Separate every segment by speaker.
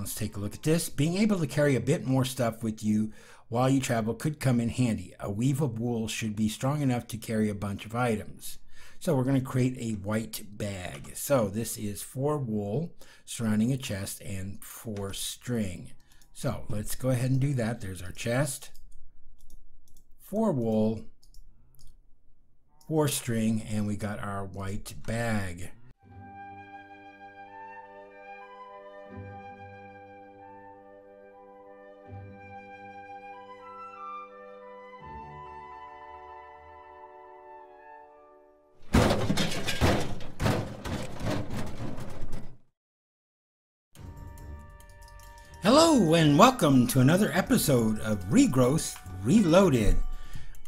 Speaker 1: let's take a look at this. Being able to carry a bit more stuff with you while you travel could come in handy. A weave of wool should be strong enough to carry a bunch of items. So we're going to create a white bag. So this is 4 wool surrounding a chest and 4 string. So let's go ahead and do that. There's our chest, 4 wool, 4 string, and we got our white bag. Hello and welcome to another episode of Regrowth Reloaded.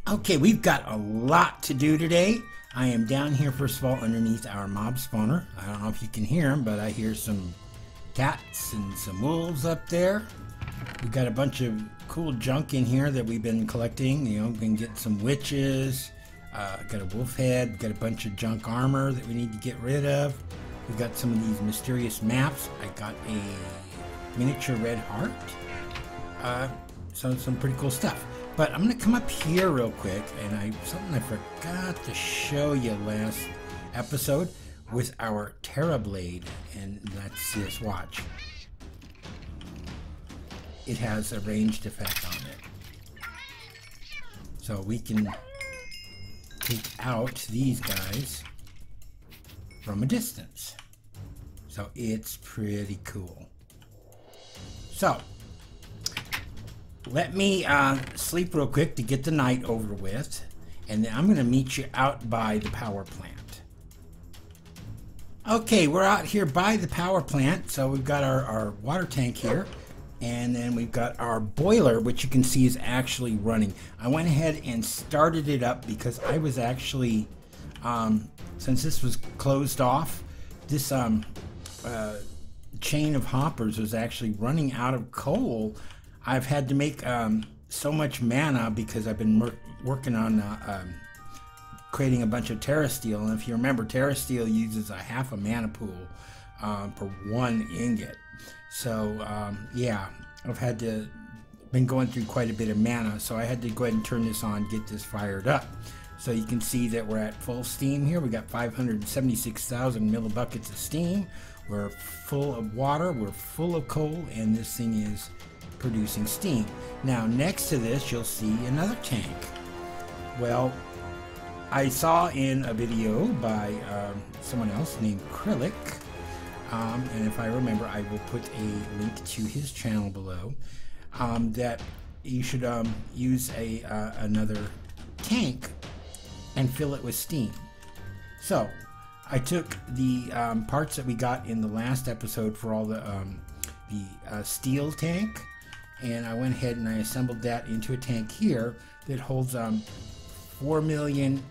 Speaker 1: Okay, we've got a lot to do today. I am down here, first of all, underneath our mob spawner. I don't know if you can hear them, but I hear some cats and some wolves up there. We've got a bunch of cool junk in here that we've been collecting. You know, we can get some witches, got a wolf head, got a bunch of junk armor that we need to get rid of. We've got some of these mysterious maps. I got a miniature red heart, so some pretty cool stuff. But I'm gonna come up here real quick, and something I forgot to show you last episode with our Terra Blade, and that's this. Watch, it has a ranged effect on it, so we can take out these guys from a distance. So it's pretty cool. So, let me sleep real quick to get the night over with, and then I'm going to meet you out by the power plant. Okay, we're out here by the power plant, so we've got our water tank here, and then we've got our boiler, which you can see is actually running. I went ahead and started it up because I was actually, since this was closed off, this chain of hoppers was actually running out of coal. I've had to make so much mana because I've been working on creating a bunch of Terra Steel, and if you remember, Terra Steel uses a half a mana pool per 1 ingot. So yeah, I've been going through quite a bit of mana, so I had to go ahead and turn this on, get this fired up. So you can see that we're at full steam here. We got 576,000 millibuckets of steam. We're full of water, we're full of coal, and this thing is producing steam. Now, next to this, you'll see another tank. Well, I saw in a video by someone else named Acrylic, and if I remember, I will put a link to his channel below, that you should use another tank and fill it with steam. So I took the parts that we got in the last episode for all the steel tank, and I went ahead and I assembled that into a tank here that holds 4,800,000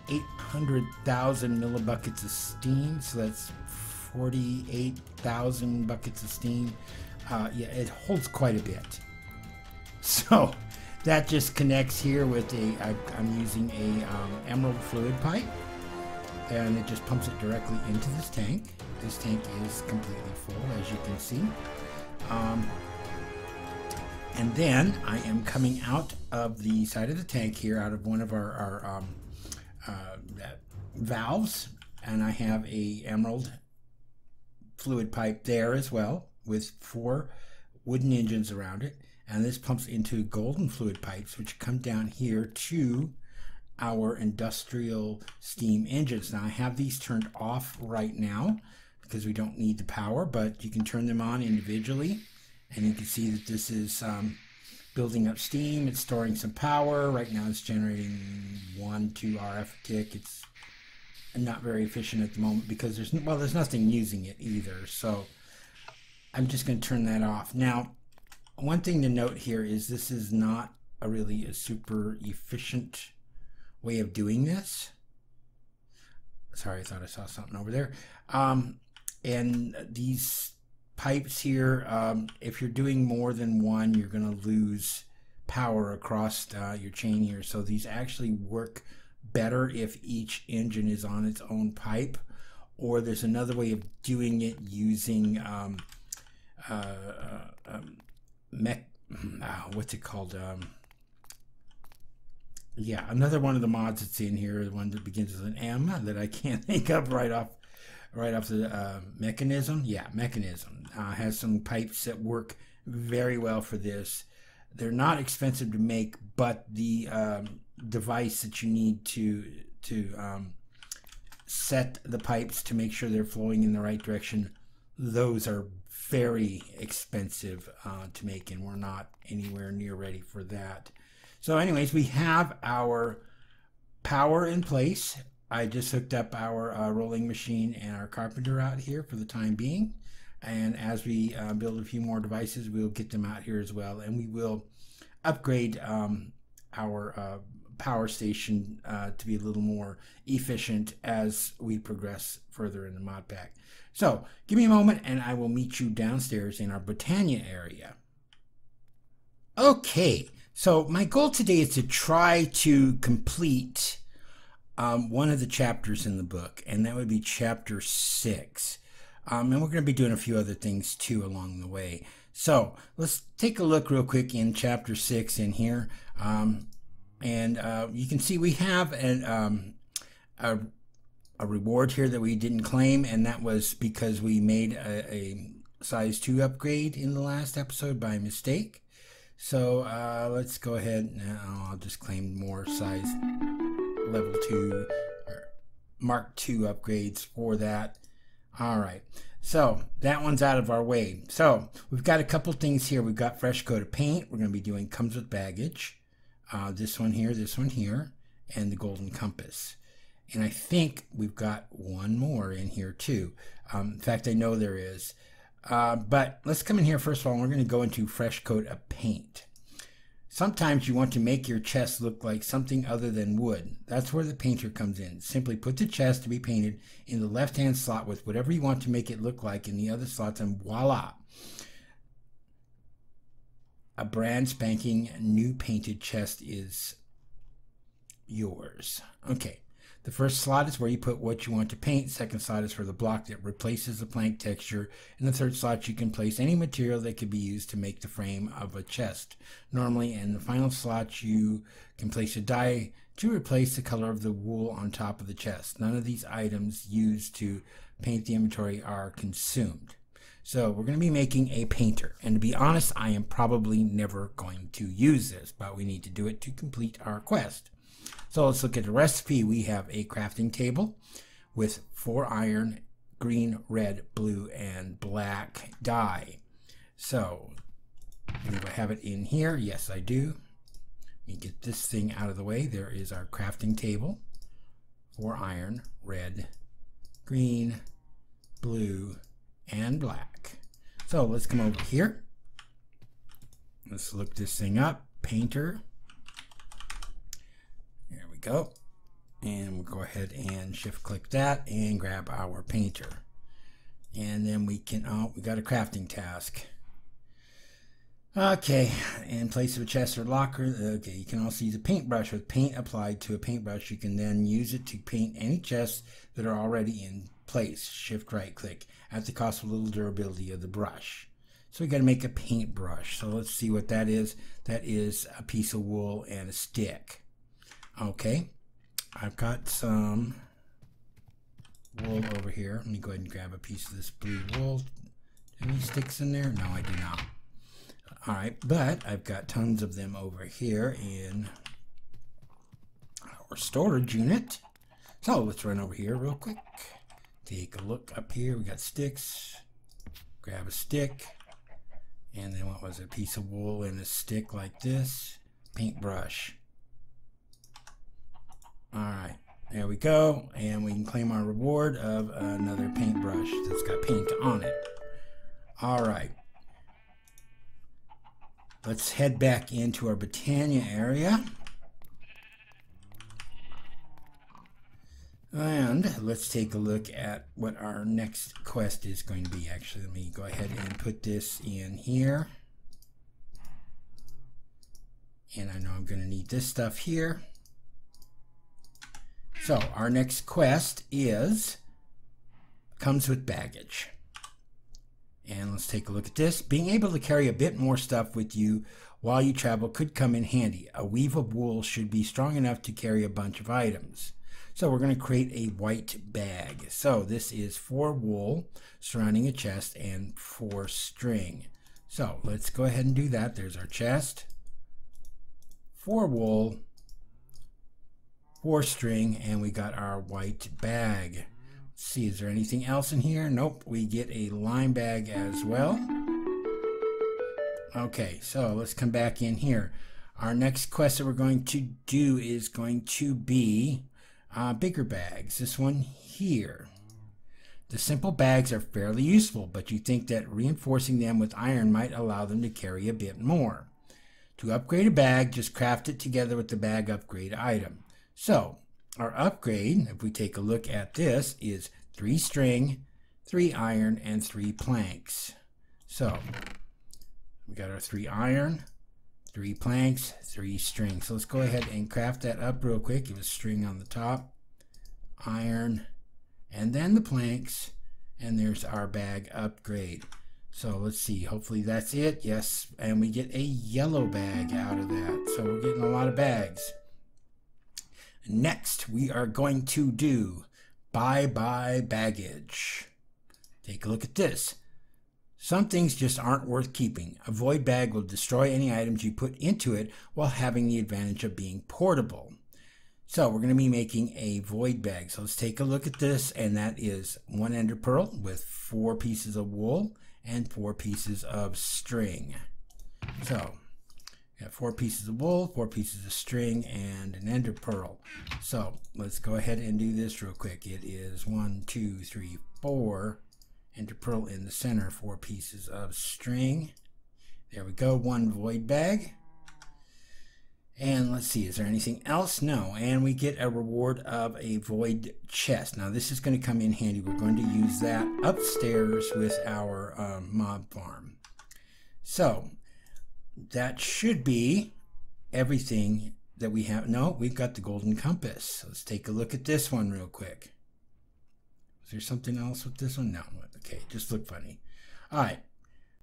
Speaker 1: millibuckets of steam. So that's 48,000 buckets of steam. Yeah, it holds quite a bit. So that just connects here with I'm using a emerald fluid pipe, and it just pumps it directly into this tank. This tank is completely full, as you can see. And then I am coming out of the side of the tank here, out of one of our valves, and I have a emerald fluid pipe there as well with 4 wooden engines around it, and this pumps into golden fluid pipes, which come down here to our industrial steam engines. Now I have these turned off right now because we don't need the power, but you can turn them on individually, and you can see that this is building up steam. It's storing some power. Right now it's generating 1-2 RF a tick. It's not very efficient at the moment because there's nothing using it either, so I'm just going to turn that off. Now, one thing to note here is this is not really a super efficient way of doing this. Sorry, I thought I saw something over there. And these pipes here, if you're doing more than one, you're going to lose power across your chain here. So these actually work better if each engine is on its own pipe, or there's another way of doing it using what's it called? Yeah, another one of the mods that's in here, the one that begins with an M that I can't think of right off the mechanism. Yeah, mechanism has some pipes that work very well for this. They're not expensive to make, but the device that you need to set the pipes to make sure they're flowing in the right direction, those are very expensive to make, and we're not anywhere near ready for that. So anyways, we have our power in place. I just hooked up our rolling machine and our carpenter out here for the time being. And as we build a few more devices, we'll get them out here as well. And we will upgrade our power station to be a little more efficient as we progress further in the mod pack. So give me a moment and I will meet you downstairs in our Botania area. Okay, so my goal today is to try to complete one of the chapters in the book, and that would be chapter 6. And we're going to be doing a few other things too along the way. So let's take a look real quick in chapter 6 in here. You can see we have a reward here that we didn't claim, and that was because we made a size 2 upgrade in the last episode by mistake. So let's go ahead now. I'll just claim more size level 2 or Mark 2 upgrades for that. All right, so that one's out of our way. So we've got a couple things here. We've got fresh coat of paint. We're going to be doing comes with baggage. This one here, and the golden compass. And I think we've got one more in here too. In fact, I know there is. But let's come in here first of all, and we're going to go into fresh coat of paint. Sometimes you want to make your chest look like something other than wood. That's where the painter comes in. Simply put the chest to be painted in the left-hand slot with whatever you want to make it look like in the other slots, and voila! A brand spanking new painted chest is yours. Okay. The first slot is where you put what you want to paint. Second slot is for the block that replaces the plank texture. In the third slot, you can place any material that could be used to make the frame of a chest. Normally, in the final slot, you can place a die to replace the color of the wool on top of the chest. None of these items used to paint the inventory are consumed. So we're going to be making a painter. And to be honest, I am probably never going to use this, but we need to do it to complete our quest. So let's look at the recipe. We have a crafting table with 4 iron, green, red, blue, and black dye. So do I have it in here? Yes, I do. Let me get this thing out of the way. There is our crafting table. 4 iron, red, green, blue, and black. So let's come over here. Let's look this thing up. Painter. There we go. And we'll go ahead and shift click that and grab our painter. And then we can, we got a crafting task. Okay, in place of a chest or locker, okay, you can also use a paintbrush. With paint applied to a paintbrush, you can then use it to paint any chests that are already in place. Shift right click at the cost of a little durability of the brush. So we got to make a paintbrush. So let's see what that is. That is a piece of wool and a stick. Okay, I've got some wool over here. Let me go ahead and grab a piece of this blue wool. Any sticks in there? No, I do not. All right, but I've got tons of them over here in our storage unit. So let's run over here real quick. Take a look up here. We got sticks. Grab a stick. And then what was it? A piece of wool and a stick like this. Paintbrush. All right, there we go. And we can claim our reward of another paintbrush that's got paint on it. All right. Let's head back into our Botania area. And let's take a look at what our next quest is going to be. Actually, let me go ahead and put this in here. And I know I'm going to need this stuff here. So our next quest comes with baggage. And let's take a look at this. Being able to carry a bit more stuff with you while you travel could come in handy. A weave of wool should be strong enough to carry a bunch of items. So we're going to create a white bag. So this is 4 wool surrounding a chest and 4 string. So let's go ahead and do that. There's our chest, 4 wool, 4 string, and we got our white bag. Let's see, is there anything else in here? Nope, we get a lime bag as well. Okay, so let's come back in here. Our next quest that we're going to do is going to be bigger bags. This one here. The simple bags are fairly useful, but you think that reinforcing them with iron might allow them to carry a bit more. To upgrade a bag, just craft it together with the bag upgrade item. So our upgrade, if we take a look at this, is 3 string, 3 iron, and 3 planks. So we got our 3 iron, 3 planks, 3 string. So let's go ahead and craft that up real quick. Give us string on the top, iron, and then the planks, and there's our bag upgrade. So let's see, hopefully that's it. Yes, and we get a yellow bag out of that. So we're getting a lot of bags. Next, we are going to do bye-bye baggage. Take a look at this. Some things just aren't worth keeping. A void bag will destroy any items you put into it while having the advantage of being portable. So we're going to be making a void bag. So let's take a look at this, and that is 1 ender pearl with 4 pieces of wool and 4 pieces of string. So we have 4 pieces of wool, 4 pieces of string, and an ender pearl. So let's go ahead and do this real quick. It is 1, 2, 3, 4 ender pearl in the center, 4 pieces of string. There we go, 1 void bag. And let's see, is there anything else? No. And we get a reward of a void chest. Now this is going to come in handy. We're going to use that upstairs with our mob farm. So that should be everything that we have. No, we've got the golden compass. Let's take a look at this one real quick. Is there something else with this one? No. Okay, just look funny. All right.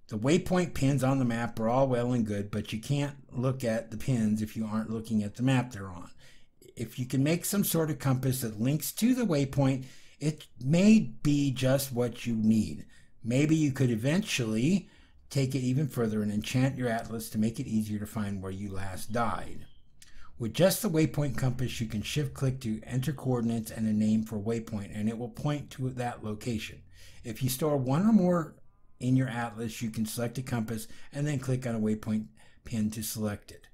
Speaker 1: The waypoint pins on the map are all well and good, but you can't look at the pins if you aren't looking at the map they're on. If you can make some sort of compass that links to the waypoint, it may be just what you need. Maybe you could eventually take it even further and enchant your atlas to make it easier to find where you last died. With just the waypoint compass, you can shift-click to enter coordinates and a name for waypoint, and it will point to that location. If you store 1 or more in your atlas, you can select a compass and then click on a waypoint pin to select it.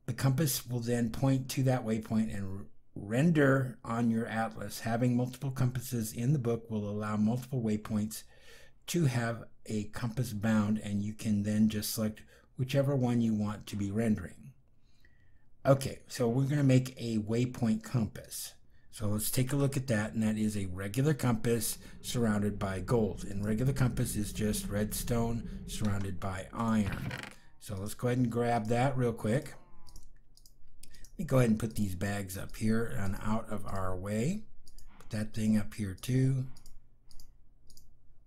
Speaker 1: The compass will then point to that waypoint and render on your atlas. Having multiple compasses in the book will allow multiple waypoints to have a compass bound, and you can then just select whichever one you want to be rendering. Okay, so we're going to make a waypoint compass. So let's take a look at that, and that is a regular compass surrounded by gold. And regular compass is just redstone surrounded by iron. So let's go ahead and grab that real quick. Let me go ahead and put these bags up here and out of our way. Put that thing up here too.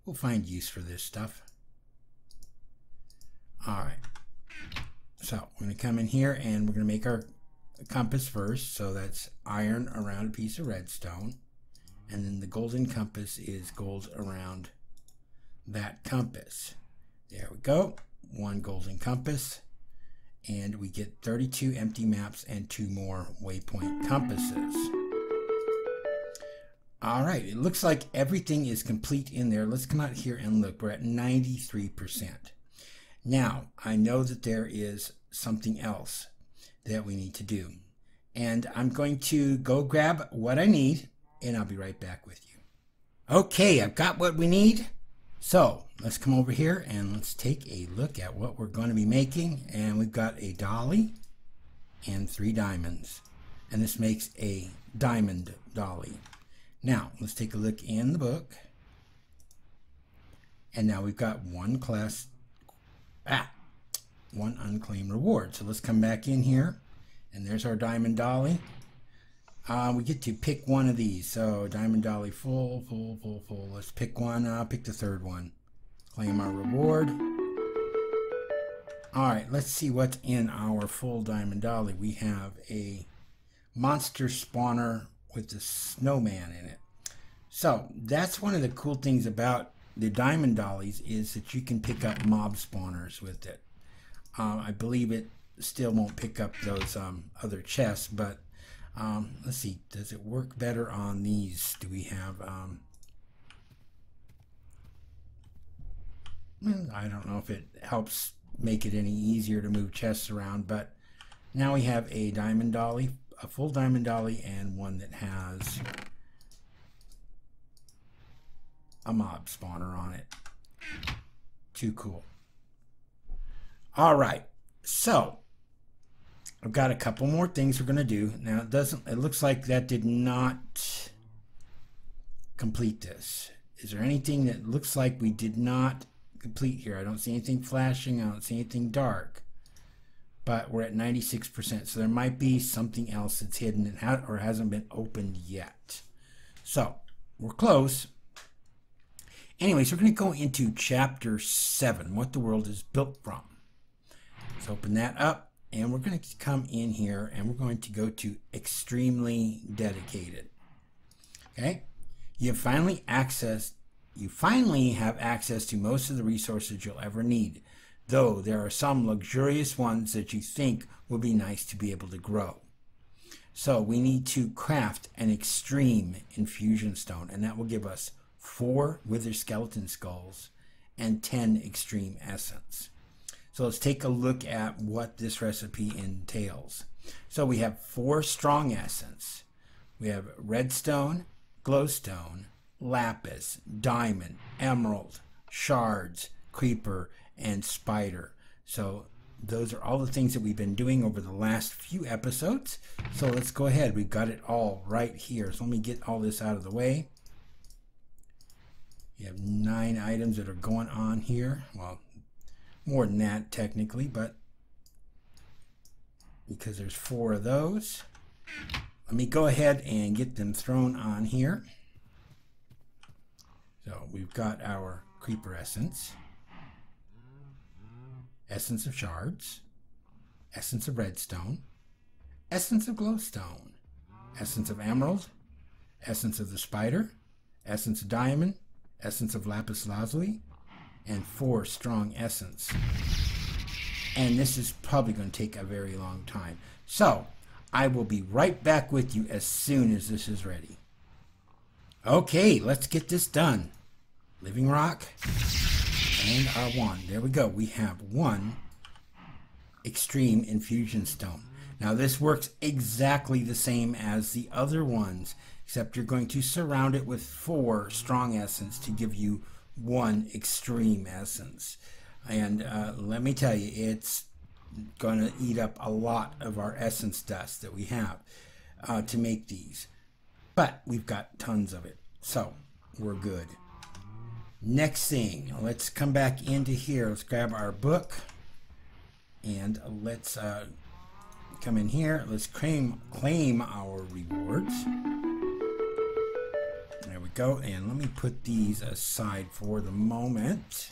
Speaker 1: We'll find use for this stuff. All right. So we're going to come in here and we're going to make our compass first. So that's iron around a piece of redstone, and then the golden compass is gold around that compass. There we go, 1 golden compass, and we get 32 empty maps and 2 more waypoint compasses. All right, it looks like everything is complete in there. Let's come out here and look. We're at 93%. Now I know that there is something else that we need to do, and I'm going to go grab what I need, and I'll be right back with you. Okay, I've got what we need, so let's come over here and let's take a look at what we're going to be making. And we've got a dolly and 3 diamonds, and this makes a diamond dolly. Now let's take a look in the book, and now we've got 1 unclaimed reward. So let's come back in here, and there's our diamond dolly. We get to pick one of these. So diamond dolly full. Let's pick one. I'll pick the 3rd one. Claim our reward. Alright, let's see what's in our full diamond dolly. We have a monster spawner with a snowman in it. So that's one of the cool things about the diamond dollies, is that you can pick up mob spawners with it. I believe it still won't pick up those other chests, but let's see, does it work better on these? Do we have I don't know if it helps make it any easier to move chests around, but now we have a diamond dolly, a full diamond dolly, and one that has a mob spawner on it. Too cool. All right, so I've got a couple more things we're going to do. Now it looks like that did not complete this. Is there anything that looks like we did not complete here? I don't see anything flashing. I don't see anything dark. But we're at 96%, so there might be something else that's hidden and or hasn't been opened yet. So we're close. Anyways, we're going to go into chapter 7, what the world is built from. Let's open that up. And we're going to come in here and we're going to go to extremely dedicated. Okay, you finally have access to most of the resources you'll ever need, though there are some luxurious ones that you think would be nice to be able to grow. So we need to craft an extreme infusion stone, and that will give us 4 wither skeleton skulls and 10 extreme essence. So let's take a look at what this recipe entails. So we have 4 strong essence. We have redstone, glowstone, lapis, diamond, emerald, shards, creeper, and spider. So those are all the things that we've been doing over the last few episodes. So let's go ahead. We've got it all right here. So let me get all this out of the way. You have 9 items that are going on here. Well, more than that technically, but because there's 4 of those, let me go ahead and get them thrown on here. So we've got our creeper essence, essence of shards, essence of redstone, essence of glowstone, essence of emerald, essence of the spider, essence of diamond, essence of lapis lazuli, and 4 strong essence. And this is probably going to take a very long time. So I will be right back with you as soon as this is ready. Okay, let's get this done. Living rock and our wand. There we go. We have 1 extreme infusion stone. Now this works exactly the same as the other ones, except you're going to surround it with 4 strong essence to give you 1 extreme essence. And let me tell you, it's going to eat up a lot of our essence dust that we have to make these. But we've got tons of it, so we're good. Next thing, let's come back into here. Let's grab our book and let's come in here. Let's claim our rewards. There we go. And let me put these aside for the moment,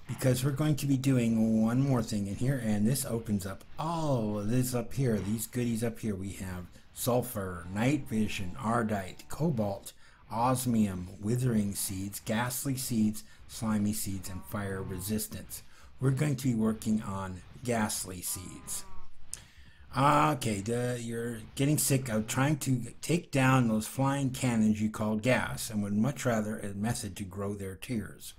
Speaker 1: because we're going to be doing one more thing in here, and this opens up all of this up here. These goodies up here. We have sulfur, night vision, ardite, cobalt, osmium, withering seeds, ghastly seeds, slimy seeds, and fire resistance. We're going to be working on ghastly seeds. Okay, you're getting sick of trying to take down those flying cannons you call gas, and would much rather a method to grow their tears.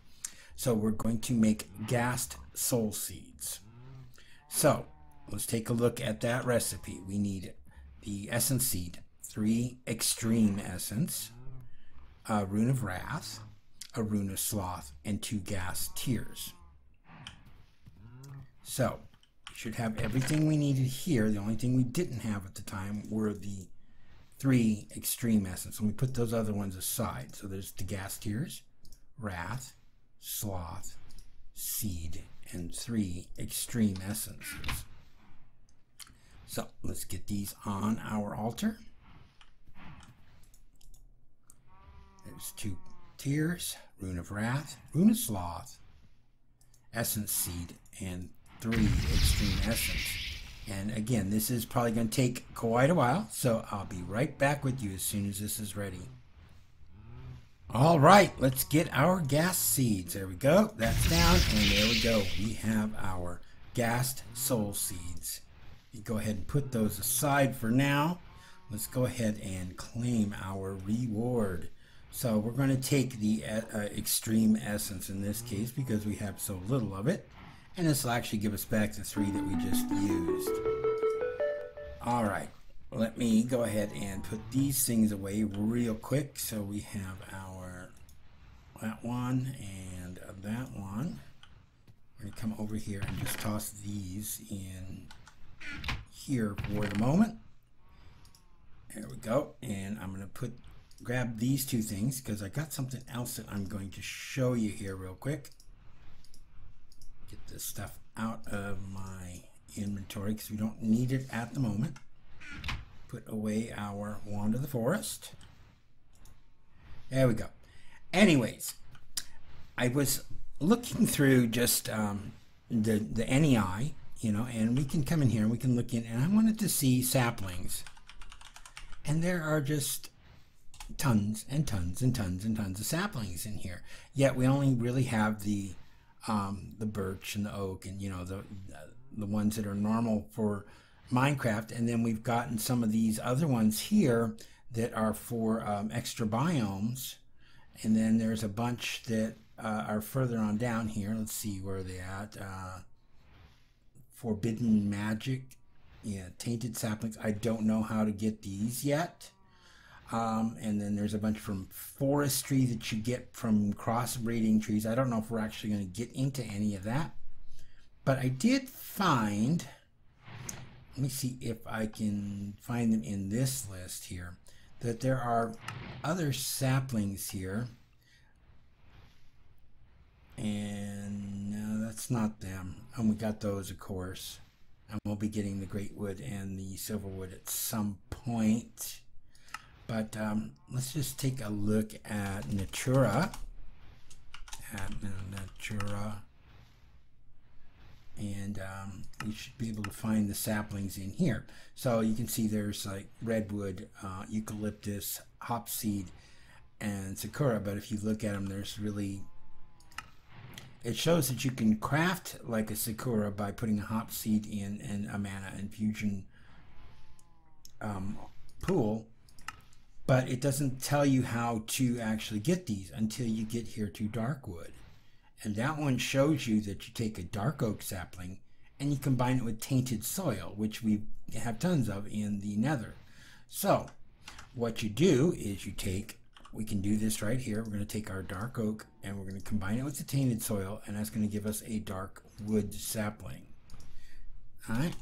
Speaker 1: So we're going to make gassed soul seeds. So let's take a look at that recipe. We need the essence seed, 3 extreme essence, a rune of wrath, a rune of sloth, and 2 gas tears. So we should have everything we needed here. The only thing we didn't have at the time were the 3 extreme essence. Let me put those other ones aside. So there's the gas tears, wrath, sloth, seed, and 3 extreme essences. So let's get these on our altar. There's 2 Tears, Rune of Wrath, Rune of Sloth, Essence Seed, and 3 Extreme Essence. And again, this is probably going to take quite a while, so I'll be right back with you as soon as this is ready. All right, let's get our gas seeds. There we go. That's down, and there we go. We have our gassed soul seeds. You go ahead and put those aside for now. Let's go ahead and claim our reward. So we're going to take the extreme essence in this case because we have so little of it. And this will actually give us back the 3 that we just used. All right, let me go ahead and put these things away real quick. So we have our, that one and that one. We're going to come over here and just toss these in here for the moment. There we go. And I'm going to grab these 2 things because I got something else that I'm going to show you here real quick. Get this stuff out of my inventory because we don't need it at the moment. Put away our Wand of the Forest. There we go. Anyways, I was looking through just the NEI, you know, and we can come in here and we can look in, and I wanted to see saplings. And there are just tons and tons and tons and tons of saplings in here. Yet we only really have the birch and the oak and, you know, the ones that are normal for Minecraft. And then we've gotten some of these other ones here that are for extra biomes. And then there's a bunch that are further on down here. Let's see where they're at. Forbidden Magic. Yeah, Tainted Saplings. I don't know how to get these yet. And then there's a bunch from forestry that you get from crossbreeding trees. I don't know if we're actually going to get into any of that. But I did find, let me see if I can find them in this list here, that there are other saplings here. And no, that's not them. And we got those, of course. And we'll be getting the Great Wood and the Silverwood at some point. But let's just take a look at Natura. And we should be able to find the saplings in here. So you can see there's like redwood, eucalyptus, hopseed, and sakura. But if you look at them, there's really, it shows that you can craft like a sakura by putting a hopseed in and a mana infusion pool. But it doesn't tell you how to actually get these until you get here to Darkwood. And that one shows you that you take a dark oak sapling and you combine it with tainted soil, which we have tons of in the nether. So what you do is you take, we can do this right here. We're going to take our dark oak and we're going to combine it with the tainted soil, and that's going to give us a dark wood sapling. All right.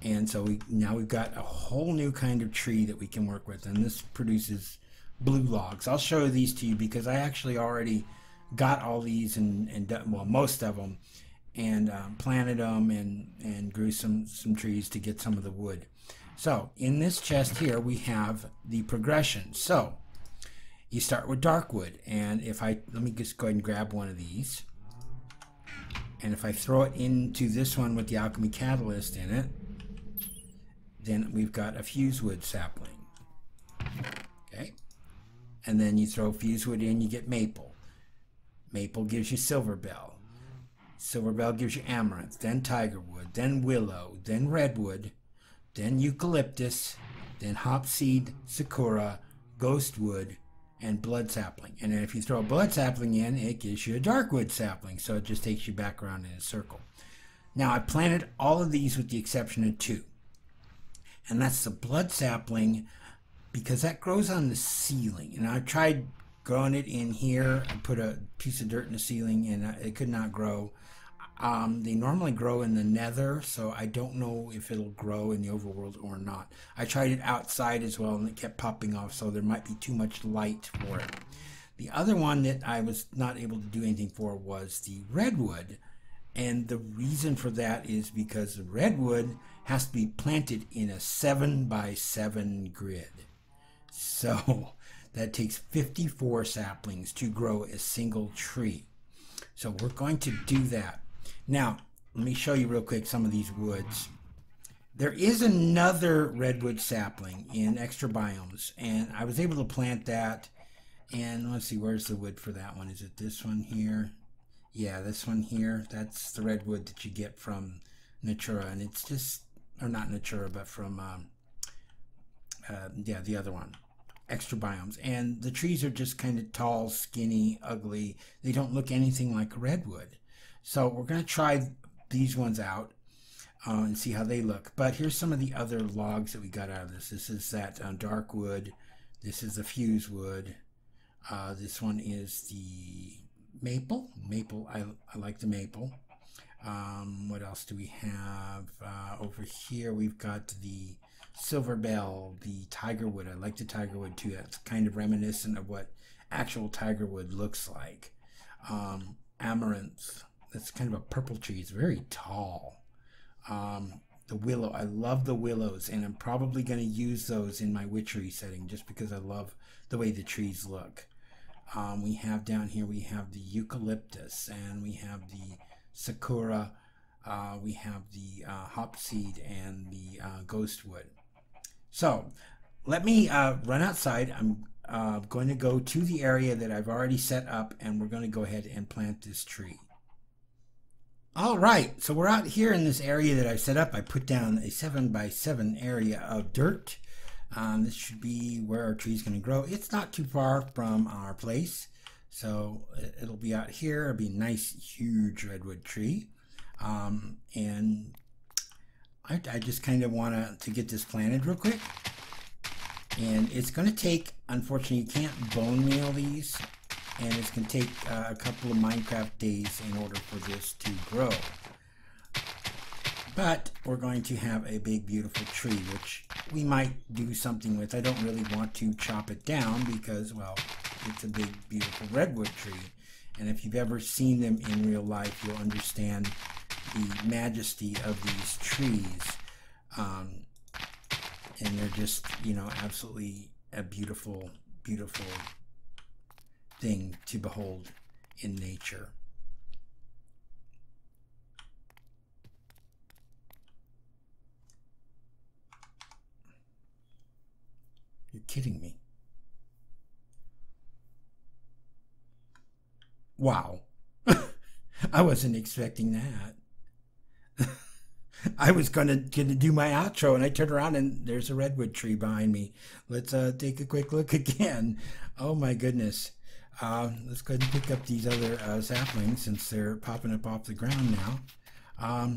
Speaker 1: And so now we've got a whole new kind of tree that we can work with, and this produces blue logs. I'll show these to you because I actually already got all these and well, most of them, and planted them and grew some trees to get some of the wood. So in this chest here we have the progression. So you start with dark wood, and if let me just go ahead and grab one of these, and if I throw it into this one with the alchemy catalyst in it, then we've got a fusewood sapling. Okay, and then you throw fusewood in, you get maple. Maple gives you silver bell. Silver bell gives you amaranth, then tigerwood, then willow, then redwood, then eucalyptus, then hopseed, sakura, ghostwood, and blood sapling. And then if you throw a blood sapling in, it gives you a darkwood sapling. So it just takes you back around in a circle. Now I planted all of these with the exception of 2. And that's the blood sapling, because that grows on the ceiling. And I tried growing it in here. I put a piece of dirt in the ceiling and it could not grow. They normally grow in the nether, so I don't know if it'll grow in the overworld or not. I tried it outside as well and it kept popping off, so there might be too much light for it. The other one that I was not able to do anything for was the redwood. And the reason for that is because the redwood has to be planted in a 7 by 7 grid. So that takes 54 saplings to grow a single tree. So we're going to do that. Now, let me show you real quick some of these woods. There is another redwood sapling in extra biomes, and I was able to plant that. And let's see, where's the wood for that one? Is it this one here? Yeah, this one here. That's the redwood that you get from Natura, and it's just, or not Natura, but from, yeah, the other one, extra biomes. And the trees are just kind of tall, skinny, ugly. They don't look anything like redwood. So we're going to try these ones out and see how they look. But here's some of the other logs that we got out of this. This is that dark wood. This is the fuse wood. This one is the maple. I like the maple. What else do we have? Over here we've got the silver bell, the tiger wood. I like the tiger wood too. That's kind of reminiscent of what actual tiger wood looks like. Amaranth. That's kind of a purple tree. It's very tall. The willow. I love the willows, and I'm probably going to use those in my witchery setting just because I love the way the trees look. We have down here, we have the eucalyptus, and we have the sakura, we have the hopseed, and the ghostwood. So let me run outside. I'm going to go to the area that I've already set up, and we're going to go ahead and plant this tree. All right, so we're out here in this area that I've set up. I put down a 7x7 area of dirt. This should be where our tree is going to grow. It's not too far from our place, so it'll be out here. It'll be a nice, huge redwood tree. And I just kind of want to get this planted real quick. And it's going to take, unfortunately, you can't bone meal these, and it's going to take a couple of Minecraft days in order for this to grow. But we're going to have a big, beautiful tree, which we might do something with. I don't really want to chop it down because, well, it's a big, beautiful redwood tree. And if you've ever seen them in real life, you'll understand the majesty of these trees. And they're just, you know, absolutely a beautiful, beautiful thing to behold in nature. You're kidding me. Wow. I wasn't expecting that. I was gonna do my outro, and I turned around and there's a redwood tree behind me. Let's take a quick look again. Oh my goodness. Let's go ahead and pick up these other saplings since they're popping up off the ground now.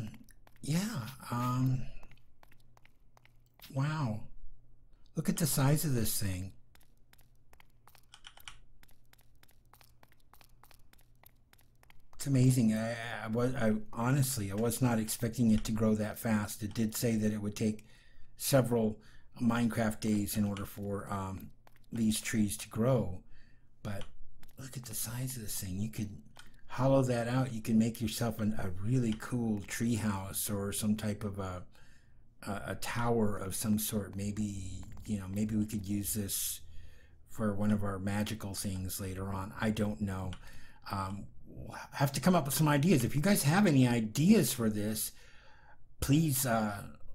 Speaker 1: Yeah. Wow. Look at the size of this thing. It's amazing. I honestly, I was not expecting it to grow that fast. It did say that it would take several Minecraft days in order for these trees to grow. But look at the size of this thing. You could hollow that out. You can make yourself a really cool tree house or some type of a tower of some sort. Maybe, you know, maybe we could use this for one of our magical things later on. I don't know. We'll have to come up with some ideas. If you guys have any ideas for this, please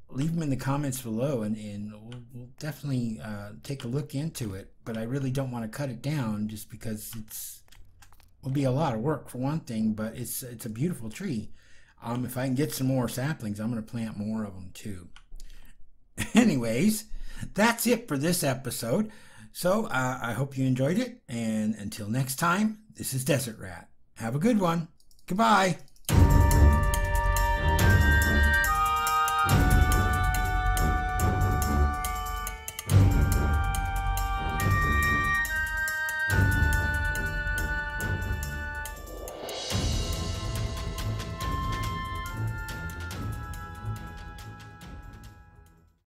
Speaker 1: leave them in the comments below, and we'll definitely take a look into it. But I really don't want to cut it down just because will be a lot of work for one thing, but it's a beautiful tree. If I can get some more saplings, I'm going to plant more of them too. Anyways, that's it for this episode. So I hope you enjoyed it, and until next time, this is Desert Rat. Have a good one. Goodbye.